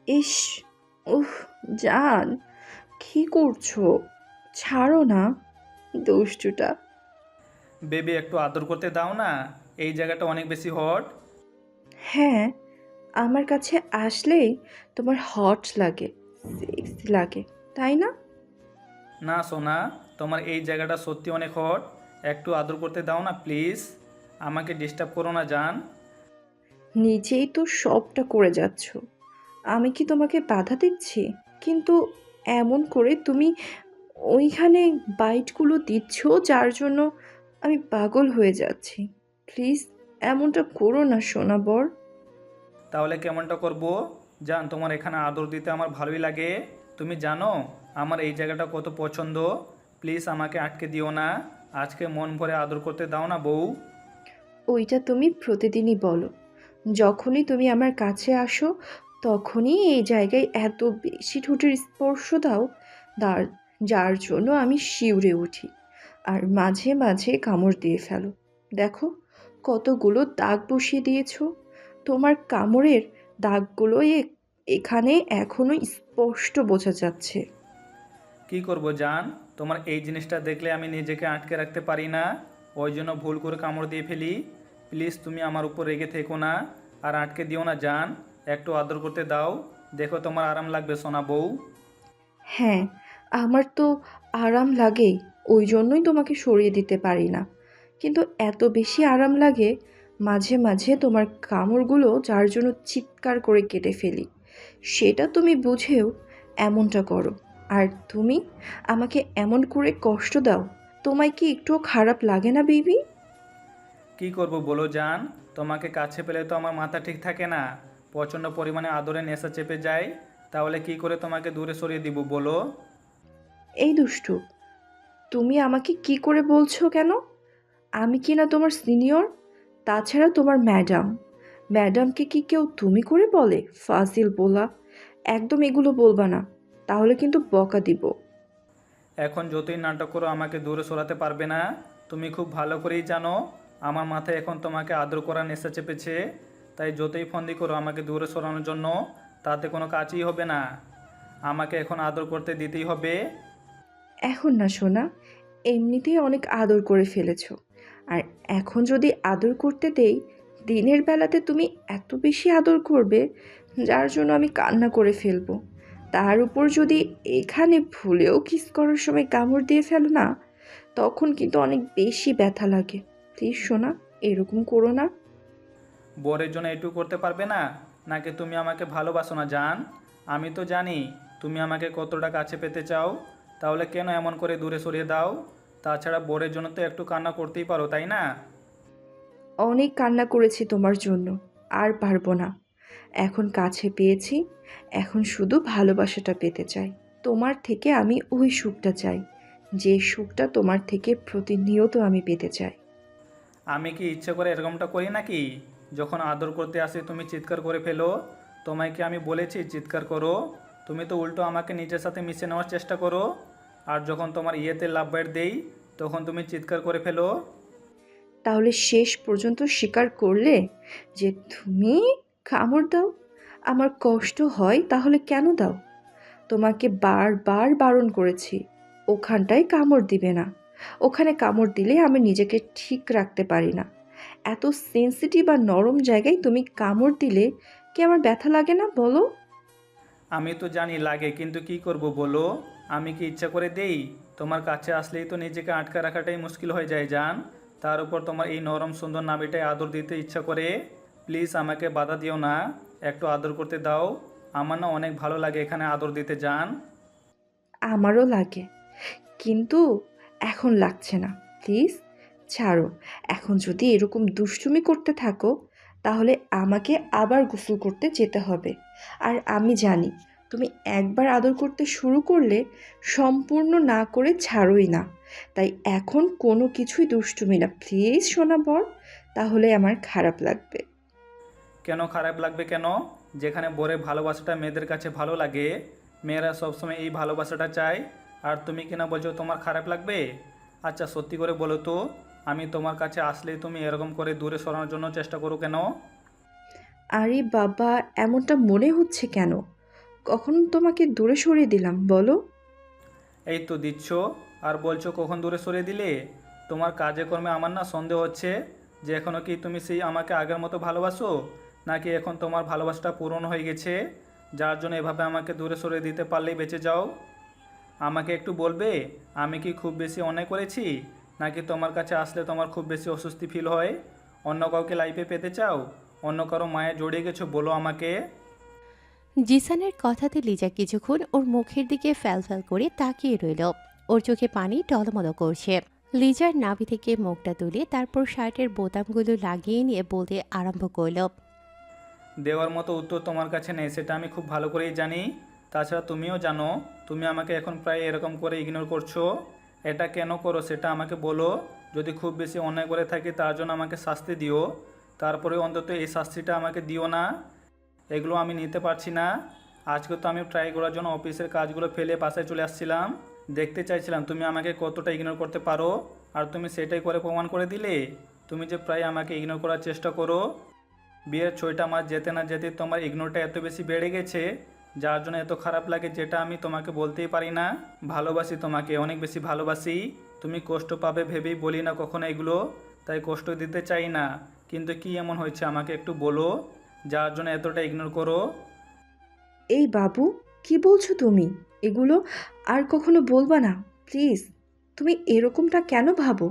ইস! উফ! জান, কি করছো? ছাড়ো না, দুষ্টুটা। বেবি একটু আদর করতে দাও না। এই জায়গাটা অনেক বেশি হট। হ্যাঁ, আমার কাছে আসলেই তোমার হট লাগে, সেক্সি লাগে, তাই না? না সোনা, তোমার এই জায়গাটা সত্যি অনেক হট। একটু আদর করতে দাও না প্লিজ। আমাকে ডিস্টার্ব করো না জান। নিজেই তো সবটা করে যাচ্ছ। আমি কি তোমাকে বাধা দিচ্ছি? কিন্তু এমন করে তুমি ওইখানে বাইটগুলো দিচ্ছ যার জন্য আমি পাগল হয়ে যাচ্ছি। প্লিজ এমনটা করো না সোনা বর। তাহলে কেমনটা করব? জান, তোমার এখানে আদর দিতে আমার ভালোই লাগে। তুমি জানো আমার এই জায়গাটা কত পছন্দ। প্লিজ আমাকে আটকে দিও না। আজকে মন ভরে আদর করতে দাও না বউ। ওইটা তুমি প্রতিদিনই বলো। যখনই তুমি আমার কাছে আসো তখনই এই জায়গায় এত বেশি ঠোঁটের স্পর্শ দাও, তার যার জন্য আমি শিউরে উঠি। আর মাঝে মাঝে কামড় দিয়ে ফেলো। দেখো, কতগুলো দাগ বসিয়ে দিয়েছো। তোমার কামড়ের দাগগুলো এখানে এখনো স্পষ্ট বোঝা যাচ্ছে। কি করব জান, তোমার এই জিনিসটা দেখলে আমি নিজেকে আটকে রাখতে পারি না। ওই জন্য ভুল করে কামড় দিয়ে ফেলি। প্লিজ তুমি আমার উপর রেগে থেকো না। আর আটকে দিও না জান। একটু আদর করতে দাও। দেখো তোমার আরাম লাগবে সোনা বউ। হ্যাঁ, আমার তো আরাম লাগেই, ওই জন্যই তোমাকে সরিয়ে দিতে পারি না। কিন্তু এত বেশি আরাম লাগে মাঝে মাঝে তোমার কামড়গুলো, যার জন্য চিৎকার করে কেটে ফেলি। সেটা তুমি বুঝেও এমনটা করো। আর তুমি আমাকে এমন করে কষ্ট দাও, তোমায় কি একটুও খারাপ লাগে না বেবি? কি করব বলো জান, তোমাকে কাছে পেলে তো আমার মাথা ঠিক থাকে না। প্রচণ্ড পরিমাণে আদরে নেশা চেপে যায়। তাহলে কি করে তোমাকে দূরে সরিয়ে দিব বলো? এই দুষ্টু, তুমি আমাকে কি করে বলছো কেন? আমি কি না তোমার সিনিয়র? তাছাড়া তোমার ম্যাডাম। ম্যাডামকে কি কেউ তুমি করে বলে? ফাজিল বলা! একদম এগুলো বলবা না, তাহলে কিন্তু বকা দিব। এখন যতই নাটক করো আমাকে দূরে সরাতে পারবে না। তুমি খুব ভালো করেই জানো আমার মাথায় এখন তোমাকে আদর করার নেশা চেপেছে। তাই যতই ফন্দি করো আমাকে দূরে সরানোর জন্য, তাতে কোনো কাজই হবে না। আমাকে এখন আদর করতে দিতেই হবে। এখন না সোনা, এমনিতেই অনেক আদর করে ফেলেছো। আর এখন যদি আদর করতে দেই, দিনের বেলাতে তুমি এত বেশি আদর করবে যার জন্য আমি কান্না করে ফেলবো। তার উপর যদি এখানে ভুলেও কিস করার সময় কামড় দিয়ে ফেলো না, তখন কিন্তু অনেক বেশি ব্যথা লাগে। প্লিজ সোনা, এরকম করো না। বরের জন্য এটুকু করতে পারবে না? নাকি তুমি আমাকে ভালোবাসো না জান? আমি তো জানি তুমি আমাকে কতটা কাছে পেতে চাও। তাহলে কেন এমন করে দূরে সরিয়ে দাও? তাছাড়া বরের জন্য তো একটু কান্না করতেই পারো, তাই না? অনেক কান্না করেছি তোমার জন্য, আর পারবো না। এখন কাছে পেয়েছি, এখন শুধু ভালোবাসাটা পেতে চাই। তোমার থেকে আমি ওই সুখটা চাই, যে সুখটা তোমার থেকে প্রতিনিয়ত আমি পেতে চাই। আমি কি ইচ্ছে করে এরকমটা করি নাকি? যখন আদর করতে আসি তুমি চিৎকার করে ফেলো। তোমায় কি আমি বলেছি চিৎকার করো? তুমি তো উল্টো আমাকে নিজের সাথে মিশে নেওয়ার চেষ্টা করো। আর যখন তোমার ইয়েতে লাভ বাইট দেই, তখন তুমি চিৎকার করে ফেলো। তাহলে শেষ পর্যন্ত স্বীকার করলে যে তুমি কামড় দাও? আমার কষ্ট হয় তাহলে কেন দাও? তোমাকে বারবার বারণ করেছি ওখানটায় কামড় দিবে না। ওখানে কামড় দিলে আমি নিজেকে ঠিক রাখতে পারি না। এত সেনসিটিভ আর নরম জায়গায় তুমি কামড় দিলে কি আমার ব্যথা লাগে না বলো? আমি তো জানি লাগে, কিন্তু কি করব বলো? আমি কি ইচ্ছা করে দেই? তোমার কাছে আসলেই তো নিজেকে আটকা রাখাটাই মুশকিল হয়ে যায় জান। তার উপর তোমার এই নরম সুন্দর নাভিটায় আদর দিতে ইচ্ছা করে। প্লিজ আমাকে বাধা দিও না। একটু আদর করতে দাও। আমার না অনেক ভালো লাগে এখানে আদর দিতে জান। আমারও লাগে, কিন্তু এখন লাগছে না। প্লিজ ছাড়ো। এখন যদি এরকম দুষ্টুমি করতে থাকো তাহলে আমাকে আবার গোসল করতে যেতে হবে। আর আমি জানি তুমি একবার আদর করতে শুরু করলে সম্পূর্ণ না করে ছাড়োই না। তাই এখন কোনো কিছুই দুষ্টুমি না, প্লিজ শোনা বর, তাহলে আমার খারাপ লাগবে। কেন খারাপ লাগবে কেন? যেখানে বরের ভালোবাসাটা মেয়েদের কাছে ভালো লাগে, মেয়েরা সবসময় এই ভালোবাসাটা চায়। আর তুমি কিনা বলছো তোমার খারাপ লাগবে? আচ্ছা সত্যি করে বলো তো, আমি তোমার কাছে আসলেই তুমি এরকম করে দূরে সরানোর জন্য চেষ্টা করো কেন? আরে বাবা, এমনটা মনে হচ্ছে কেন? কখন তোমাকে দূরে সরিয়ে দিলাম বলো? এই তো দিচ্ছ, আর বলছো কখন দূরে সরিয়ে দিলে? তোমার কাজে কর্মে আমার না সন্দেহ হচ্ছে যে এখনও কি তুমি সেই আমাকে আগের মতো ভালোবাসো, নাকি এখন তোমার ভালোবাসাটা পূরণ হয়ে গেছে, যার জন্য এভাবে আমাকে দূরে সরিয়ে দিতে পারলেই বেঁচে যাও। আমাকে একটু বলবে, আমি কি খুব বেশি অন্যায় করেছি, নাকি তোমার কাছে আসলে তোমার খুব বেশি অস্বস্তি ফিল হয়? অন্য কাউকে লাইফে পেতে চাও? অন্য কারো মায়ে জড়িয়ে গেছো, বলো আমাকে। জিসানের কথাতে লিজা কিছুক্ষণ ওর মুখের দিকে ফ্যাল করে তাকিয়ে রইল। ওর চোখে পানি টলমল করছে। লিজার নাভি থেকে মুখটা তুলে তারপর শার্টের বোতামগুলো লাগিয়ে নিয়ে বলতে আরম্ভ করল। দেওয়ার মতো উত্তর তোমার কাছে নেই, সেটা আমি খুব ভালো করেই জানি। তাছাড়া তুমিও জানো তুমি আমাকে এখন প্রায় এরকম করে ইগনোর করছো। এটা কেন করো সেটা আমাকে বলো। যদি খুব বেশি অন্যায় করে থাকি তার জন্য আমাকে শাস্তি দিও, তারপরে অন্তত এই শাস্তিটা আমাকে দিও না। এগুলো আমি নিতে পারছি না। আজকে তো আমি ট্রাই করার জন্য অফিসের কাজগুলো ফেলে বাসায় চলে আসছিলাম। দেখতে চাইছিলাম তুমি আমাকে কতটা ইগনোর করতে পারো, আর তুমি সেটাই করে প্রমাণ করে দিলে। তুমি যে প্রায় আমাকে ইগনোর করার চেষ্টা করো। বিয়ের 6টা মাস যেতে না যেতে তোমার ইগনোরটা এত বেশি বেড়ে গেছে, যার জন্য এত খারাপ লাগে, যেটা আমি তোমাকে বলতেই পারি না। ভালোবাসি তোমাকে, অনেক বেশি ভালোবাসি। তুমি কষ্ট পাবে ভেবেই বলি না কখনো এগুলো, তাই কষ্ট দিতে চাই না। কিন্তু কি এমন হয়েছে আমাকে একটু বলো, যার জন্য এতটা ইগনোর করো? এই বাবু, কি বলছো তুমি এগুলো? আর কখনো বলবা না প্লিজ। তুমি এরকমটা কেন ভাবো?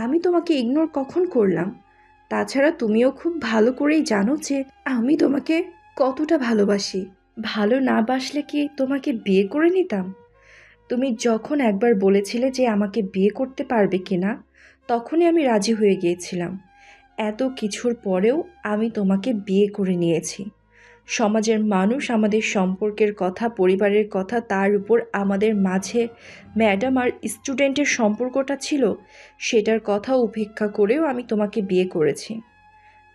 আমি তোমাকে ইগনোর কখন করলাম? তাছাড়া তুমিও খুব ভালো করেই জানো যে আমি তোমাকে কতটা ভালোবাসি। ভালো না বাসলে কি তোমাকে বিয়ে করে নিতাম? তুমি যখন একবার বলেছিলে যে আমাকে বিয়ে করতে পারবে কিনা, তখনই আমি রাজি হয়ে গিয়েছিলাম। এত কিছুর পরেও আমি তোমাকে বিয়ে করে নিয়েছি। সমাজের মানুষ আমাদের সম্পর্কের কথা, পরিবারের কথা, তার উপর আমাদের মাঝে ম্যাডাম আর স্টুডেন্টের সম্পর্কটা ছিল, সেটার কথা উপেক্ষা করেও আমি তোমাকে বিয়ে করেছি।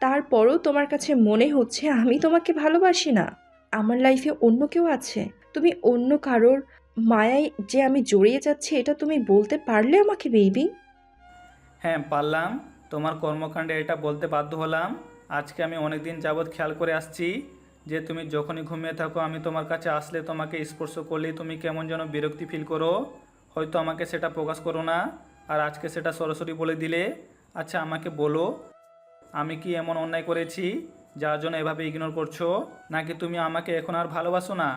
তারপরও তোমার কাছে মনে হচ্ছে আমি তোমাকে ভালোবাসি না? আমার লাইফে অন্য কেউ আছে? তুমি অন্য কারোর মায়ায় যে আমি জড়িয়ে যাচ্ছি, এটা তুমি বলতে পারলে আমাকে বেবি? হ্যাঁ পারলাম, তোমার কর্মকাণ্ডে এটা বলতে বাধ্য হলাম। আজকে আমি অনেক দিন যাবৎ খেয়াল করে আসছি যে তুমি যখনই ঘুমিয়ে থাকো, আমি তোমার কাছে আসলে তোমাকে স্পর্শ করলেই তুমি কেমন যেন বিরক্তি ফিল করো। হয়তো আমাকে সেটা প্রকাশ করো না, আর আজকে সেটা সরাসরি বলে দিলে। আচ্ছা আমাকে বলো, আমি কি এমন অন্যায় করেছি যার জন্য এভাবে ইগনোর করছো, নাকি তুমি আমাকে এখন আর ভালোবাসো না?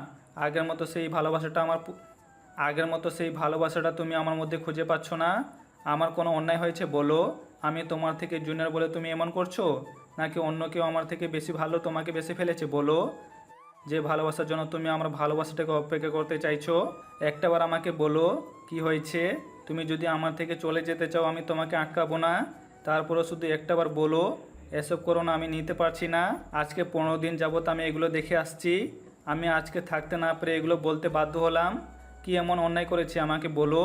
আগের মতো সেই ভালোবাসাটা আগের মতো সেই ভালোবাসাটা তুমি আমার মধ্যে খুঁজে পাচ্ছ না? আমার কোনো অন্যায় হয়েছে বলো। আমি তোমার থেকে জুনিয়র বলে তুমি এমন করছো, নাকি অন্য কেউ আমার থেকে বেশি ভালো তোমাকে বেশি ফেলেছে বলো, যে ভালোবাসার জন্য তুমি আমার ভালোবাসাটাকে অপেক্ষা করতে চাইছো? একটাবার আমাকে বলো কি হয়েছে। তুমি যদি আমার থেকে চলে যেতে চাও আমি তোমাকে আটকাবো না, তারপরে শুধু একটাবার বলো। এসব করো না, আমি নিতে পারছি না। আজকে 15 দিন যাবত আমি এগুলো দেখে আসছি। আমি আজকে থাকতে না পেরে এগুলো বলতে বাধ্য হলাম। কি এমন অন্যায় করেছি আমাকে বলো।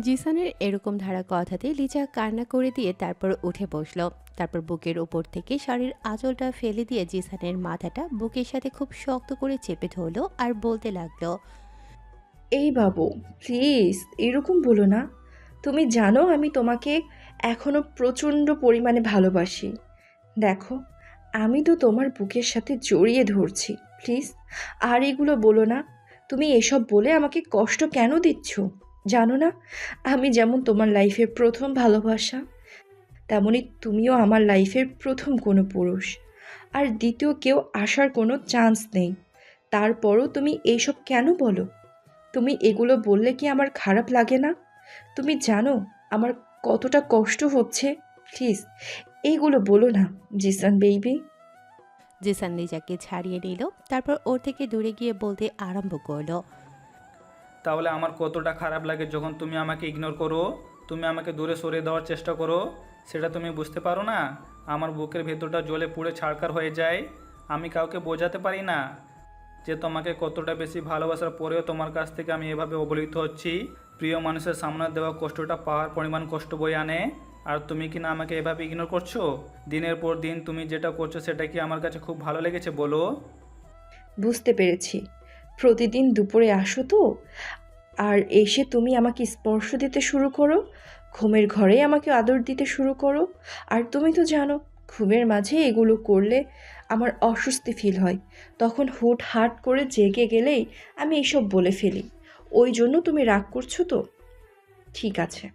জিসানের এরকম ধারা কথাতে লিজা কান্না করে দিয়ে তারপর উঠে বসলো। তারপর বুকের উপর থেকে শাড়ির আঁচলটা ফেলে দিয়ে জিসানের মাথাটা বুকের সাথে খুব শক্ত করে চেপে ধরলো আর বলতে লাগলো। এই বাবু, প্লিজ এরকম বলো না। তুমি জানো আমি তোমাকে এখনো প্রচণ্ড পরিমাণে ভালোবাসি। দেখো, আমি তো তোমার বুকের সাথে জড়িয়ে ধরছি। প্লিজ আর এগুলো বলো না। তুমি এসব বলে আমাকে কষ্ট কেন দিচ্ছ? জানো না আমি যেমন তোমার লাইফের প্রথম ভালোবাসা, তেমনি তুমিও আমার লাইফের প্রথম কোনো পুরুষ। আর দ্বিতীয় কেউ আসার কোনো চান্স নেই। তারপরও তুমি এইসব কেন বলো? তুমি এগুলো বললে কি আমার খারাপ লাগে না? তুমি জানো আমার কতটা কষ্ট হচ্ছে। প্লিজ এইগুলো বলো না জিসান বেবি। জিসান লিজাকে ছাড়িয়ে নিল। তারপর ওর থেকে দূরে গিয়ে বলতে আরম্ভ করলো। তাহলে আমার কতটা খারাপ লাগে যখন তুমি আমাকে ইগনোর করো, তুমি আমাকে দূরে সরিয়ে দেওয়ার চেষ্টা করো, সেটা তুমি বুঝতে পারো না? আমার বুকের ভেতরটা জ্বলে পুড়ে ছাড়খার হয়ে যায়। আমি কাউকে বোঝাতে পারি না যে তোমাকে কতটা বেশি ভালোবাসার পরেও তোমার কাছ থেকে আমি এভাবে অবহেলিত হচ্ছি। প্রিয় মানুষের সামনে দেওয়া কষ্টটা পাওয়ার পরিমাণ কষ্ট বয়ে আনে, আর তুমি কি না আমাকে এভাবে ইগনোর করছো? দিনের পর দিন তুমি যেটা করছো সেটা কি আমার কাছে খুব ভালো লেগেছে বলো? বুঝতে পেরেছি। প্রতিদিন দুপুরে আসো তো, আর এসে তুমি আমাকে স্পর্শ দিতে শুরু করো। ঘুমের ঘরেই আমাকে আদর দিতে শুরু করো। আর তুমি তো জানো ঘুমের মাঝে এগুলো করলে আমার অস্বস্তি ফিল হয়। তখন হুটহাট করে জেগে গেলেই আমি এসব বলে ফেলি। ওই জন্য তুমি রাগ করছো তো? ঠিক আছে,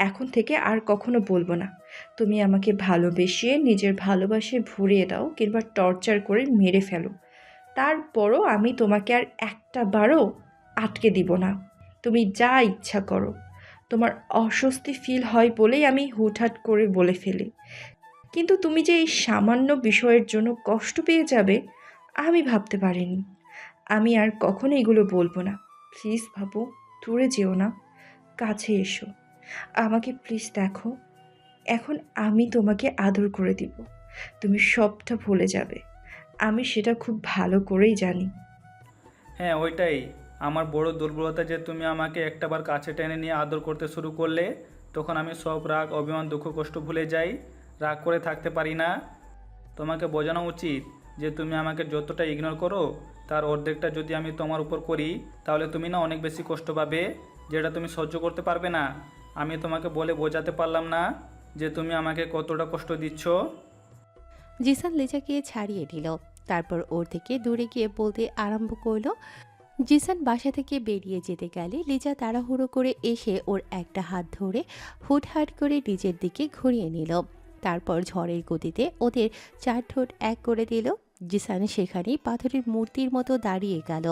এখন থেকে আর কখনো বলবো না। তুমি আমাকে ভালোবেসে নিজের ভালোবাসায় ভরিয়ে দাও কিংবা টর্চার করে মেরে ফেলো, তারপরও আমি তোমাকে আর একটা বারও আটকে দিব না। তুমি যা ইচ্ছা করো। তোমার অস্বস্তি ফিল হয় বলেই আমি হুটহাট করে বলে ফেলি, কিন্তু তুমি যে এই সামান্য বিষয়ের জন্য কষ্ট পেয়ে যাবে আমি ভাবতে পারিনি। আমি আর কখনো এগুলো বলবো না। প্লিজ ভাবো, দূরে যেও না, কাছে এসো। আমাকে প্লিজ দেখো। এখন আমি তোমাকে আদর করে দিব, তুমি সবটা ভুলে যাবে। আমি সেটা খুব ভালো করেই জানি। হ্যাঁ, ওইটাই আমার বড় দুর্বলতা যে তুমি আমাকে একটাবার কাছে টেনে নিয়ে আদর করতে শুরু করলে তখন আমি সব রাগ অভিমান দুঃখ কষ্ট ভুলে যাই, রাগ করে থাকতে পারি না। তোমাকে বোঝানো উচিত যে তুমি আমাকে যতটা ইগনোর করো তার অর্ধেকটা যদি আমি তোমার উপর করি তাহলে তুমি না অনেক বেশি কষ্ট পাবে, যেটা তুমি সহ্য করতে পারবে না। আমি তোমাকে বলে বোঝাতে পারলাম না যে তুমি আমাকে কতটা কষ্ট দিচ্ছ। জিসান লিজাকে ছাড়িয়ে নিল। তারপর ওর থেকে দূরে গিয়ে বলতে আরম্ভ করলো। জিসান বাসা থেকে বেরিয়ে যেতে গেলে লিজা তাড়াহুড়ো করে এসে ওর একটা হাত ধরে হুটহাট করে নিজের দিকে ঘুরিয়ে নিল। তারপর ঝড়ের গতিতে ওদের চার ঠোঁট এক করে দিল। জিসান সেখানেই পাথরের মূর্তির মতো দাঁড়িয়ে গেল।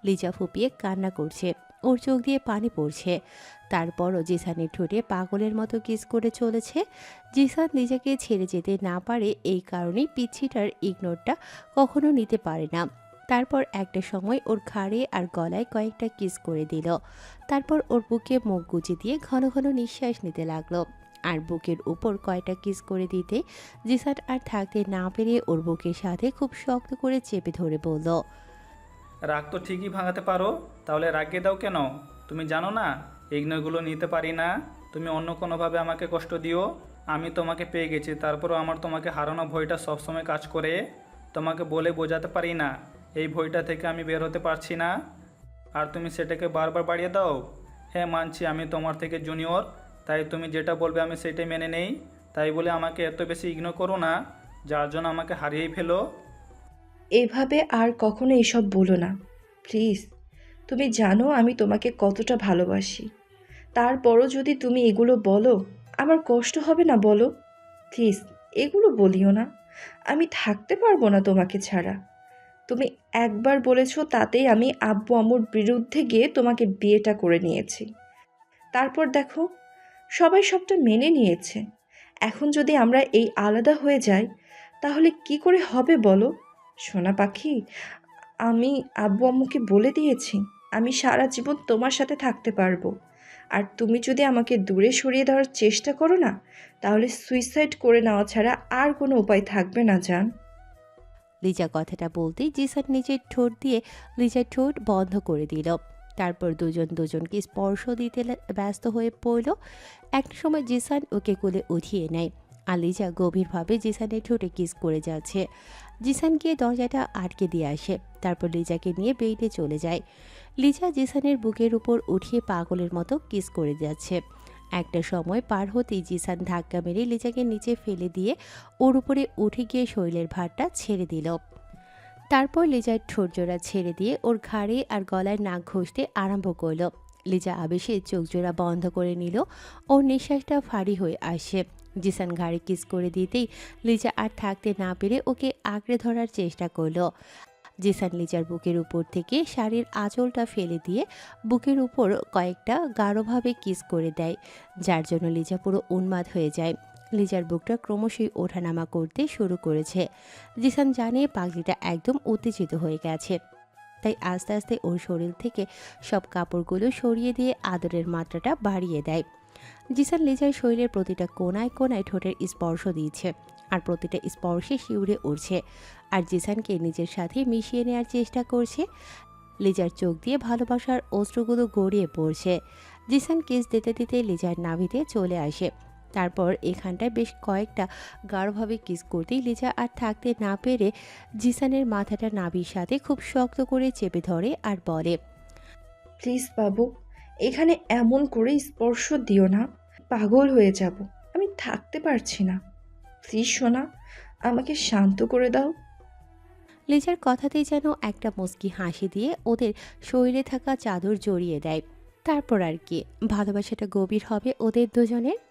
লিজা ফুপিয়ে কান্না করছে, ওর চোখ দিয়ে পানি পড়ছে। তারপরও জিসানের ঠোঁটে পাগলের মতো কিস করে চলেছে। জিসান লিজাকে ছেড়ে যেতে না পারে, এই কারণেই পিচ্ছিটার ইগনোরটা কখনো নিতে পারে না। তারপর একটা সময় ওর ঘাড়ে আর গলায় কয়েকটা কিস করে দিল। তারপর ওর বুকে মুখ গুজে দিয়ে ঘন ঘন নিঃশ্বাস নিতে লাগলো। আর বুকের উপর কয়টা কিস করে দিতে জিসান আর থাকতে না পেরে ওর বুকের সাথে খুব শক্ত করে চেপে ধরে বলল, রাগ তো ঠিকই ভাঙাতে পারো, তাহলে রাগিয়ে দাও কেন? তুমি জানো না ইগনোরগুলো নিতে পারি না। তুমি অন্য কোনোভাবে আমাকে কষ্ট দিও, আমি তোমাকে পেয়ে গেছি, তারপরও আমার তোমাকে হারানো ভয়টা সবসময় কাজ করে। তোমাকে বলে বোঝাতে পারি না, এই ভয়টা থেকে আমি বের হতে পারছি না, আর তুমি সেটাকে বারবার বাড়িয়ে দাও। হ্যাঁ, মানছি আমি তোমার থেকে জুনিয়র, তাই তুমি যেটা বলবে আমি সেটাই মেনে নেই। তাই বলে আমাকে এত বেশি ইগনোর করো না, যার জন্য আমাকে হারিয়েই ফেলো। এভাবে আর কখনো এসব বলো না প্লিজ। তুমি জানো আমি তোমাকে কতটা ভালোবাসি, তারপরও যদি তুমি এগুলো বলো আমার কষ্ট হবে না বলো? প্লিজ এগুলো বলিও না। আমি থাকতে পারবো না তোমাকে ছাড়া। তুমি একবার বলেছো তাতেই আমি আব্বু আম্মুর বিরুদ্ধে গিয়ে তোমাকে বিয়েটা করে নিয়েছি। তারপর দেখো সবাই সবটা মেনে নিয়েছে। এখন যদি আমরা এই আলাদা হয়ে যাই তাহলে কি করে হবে বলো? সোনা পাখি, আমি আব্বু আম্মুকে বলে দিয়েছি আমি সারা জীবন তোমার সাথে থাকতে পারবো। আর তুমি যদি আমাকে দূরে সরিয়ে দেওয়ার চেষ্টা করো না তাহলে সুইসাইড করে নেওয়া ছাড়া আর কোনো উপায় থাকবে না জান। লিজা কথাটা বলতেই জিসান নিজের ঠোঁট দিয়ে লিজার ঠোঁট বন্ধ করে দিল। তারপর দুজন দুজনকে স্পর্শ দিতে ব্যস্ত হয়ে পড়ল। একটা সময় জিসান ওকে কোলে উঠিয়ে নেয়, আর লিজা গভীরভাবে জিসানের ঠোঁটে কিস করে যাচ্ছে। জিসান গিয়ে দরজাটা আটকে দিয়ে আসে, তারপর লিজাকে নিয়ে বেডে চলে যায়। লিজা জিসানের বুকের উপর উঠিয়ে পাগলের মতো কিস করে যাচ্ছে। একটা সময় পার হতেই জিসান ধাক্কা মেরে লিজাকে নিচে ফেলে দিয়ে ওর উপরে উঠে গিয়ে শরীরের ভারটা ছেড়ে দিল। তারপর লিজার ঠোঁটজোড়া ছেড়ে দিয়ে ওর ঘাড়ে আর গলায় নাক ঘষতে আরম্ভ করলো। লিজা আবেশে চোখজোড়া বন্ধ করে নিল, ওর নিঃশ্বাসটা ভারী হয়ে আসে। জিসান ঘাড়ে কিস করে দিতেই লিজা আর থাকতে না পেরে ওকে আঁকড়ে ধরার চেষ্টা করলো। জিসান লিজার বুকের উপর থেকে শাড়ির আঁচলটা ফেলে দিয়ে বুকের উপর কয়েকটা গাঢ়ভাবে কিস করে দেয়, যার জন্য লিজা পুরো উন্মাদ হয়ে যায়। লিজার বুকটা ক্রমশই ওঠানামা করতে শুরু করেছে। জিসান জানে পাগলিটা একদম উত্তেজিত হয়ে গেছে, তাই আস্তে আস্তে ওর শরীর থেকে সব কাপড়গুলো সরিয়ে দিয়ে আদরের মাত্রাটা বাড়িয়ে দেয়। জিসান লিজার শরীরের প্রতিটা কোনায় কোনায় ঠোঁটের স্পর্শ দিয়েছে, আর প্রতিটা স্পর্শে শিউরে উঠছে, আর জিসানকে নিজের সাথে মিশিয়ে নেওয়ার চেষ্টা করছে। লিজার চোখ দিয়ে ভালোবাসার অস্ত্রগুলো গড়িয়ে পড়ছে। জিসান কিস দিতে দিতে লিজার নাভিতে চলে আসে। তারপর এখানটায় বেশ কয়েকটা গাঢ়ভাবে কিস করতেই লিজা আর থাকতে না পেরে জিসানের মাথাটা নাভির সাথে খুব শক্ত করে চেপে ধরে আর বলে, প্লিজ বাবু, এখানে এমন করে স্পর্শ দিও না। পাগল হয়ে যাব। আমি থাকতে পারছি না। প্লিজ সোনা, আমাকে শান্ত করে দাও। লিজার কথাতেই যেন একটা মুচকি হাসি দিয়ে ওদের শরীরে থাকা চাদর জড়িয়ে দেয়। তারপর আর কি, ভালোবাসাটা গভীর হবে ওদের দুজনের।